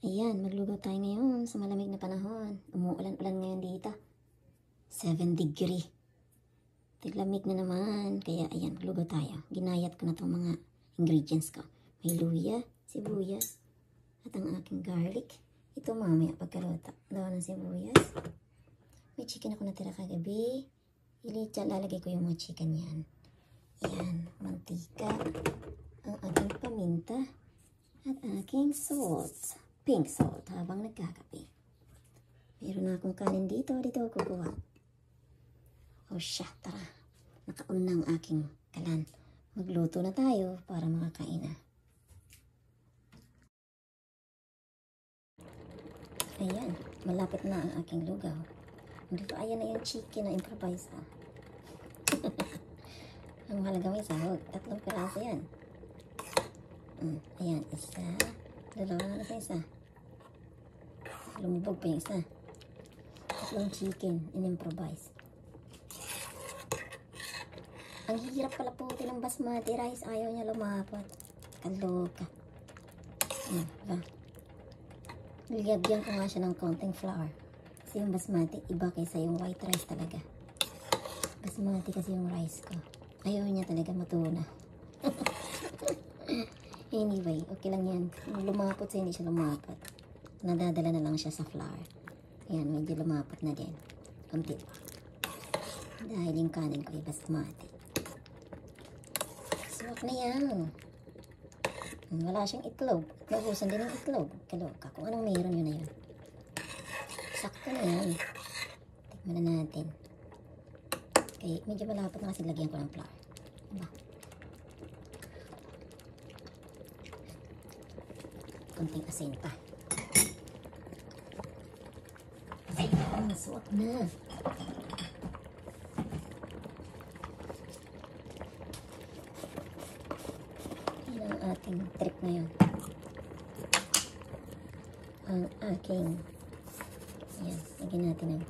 Ayan, maglugaw tayo ngayon sa malamig na panahon. Umuulan-ulan ngayon dito. 7 degree. Tiglamig na naman. Kaya ayan, maglugaw tayo. Ginayat ko na itong mga ingredients ko. May luya, sibuyas, at ang aking garlic. Ito mamaya pagkaluto. Daw ng sibuyas. May chicken ako natira kagabi. Lalagay ko yung mga chicken yan. Ayan, mantika. Ang aking paminta. At aking salt. Pink salt habang nagkakape. Meron na akong kanin dito. Dito ako kukuha. O siya, tara. Nakaon na ang aking kalan. Magluto na tayo para makakain na. Ayan, malapit na ang aking lugaw. Dito, ayan na yung chicken na improvise. Ang mahalaga may sahog. 3 piraso yan. Ayan, isa. Dalawa na sa isa. Lumubog pa yung isa. 3 chicken in-improvise. Ang hirap pala po ng basmati rice. Ayaw niya lumapot. Kaloka. Diba? Nilagyan ko nga siya ng konting flour. Kasi yung basmati, iba kaysa yung white rice talaga. Basmati kasi yung rice ko. Ayaw niya talaga matuna. Anyway, okay lang yan. Lumapot sa hindi siya lumapot. Nadadala na lang siya sa flour. Ayan, medyo lumapot na din. Kunti pa. Dahil yung kanin ko ay basmati. Swak na yan. Wala siyang itlog. Naubusan din ng itlog. Kaloka. Kung anong mayroon yun na yun. Sakto na yan. Tikman na natin. Okay, medyo malapot na kasi lagyan ko ng flour. Diba? Konting asin pa. Suot na. Yan ang ating trip ngayon. Ang aking ayan, lagyan natin ng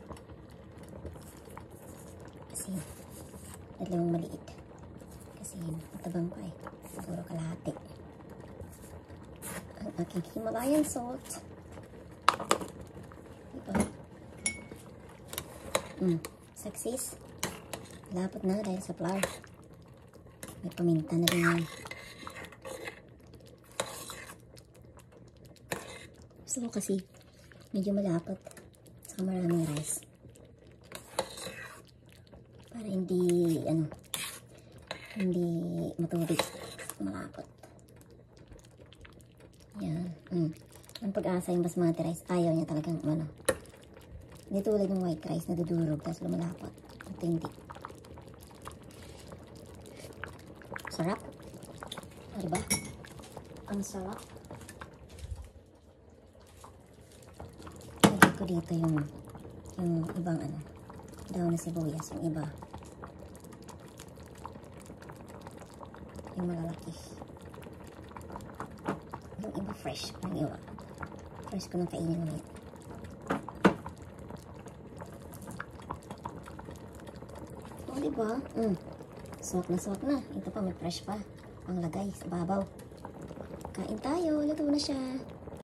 asin. 2 maliit. Kasi matabang pa eh. Siguro kalahati. Ang aking Himalayan salt. Diba? Success. Lapot na dahil sa flour. May paminta na rin yan. Gusto ko kasi medyo malapot. Saka maraming rice. Para hindi hindi matubig. Malapot. Yan. Ang pag-asa yung basmati rice, ayaw niya talagang hindi tulad ng white rice, nadudurog, tapos lumalapot. Ito hindi. Sarap. Diba? Ang sarap. Lagyan ko dito yung ibang daw na sibuyas, yung iba. Yung malalaki. Yung iba fresh. Yung iba. Fresh ko nang kainin mo yan. O, diba? Suwak na suwak na. Ito pa, may fresh pa. Ang lagay sa babaw. Kain tayo. Luto na siya.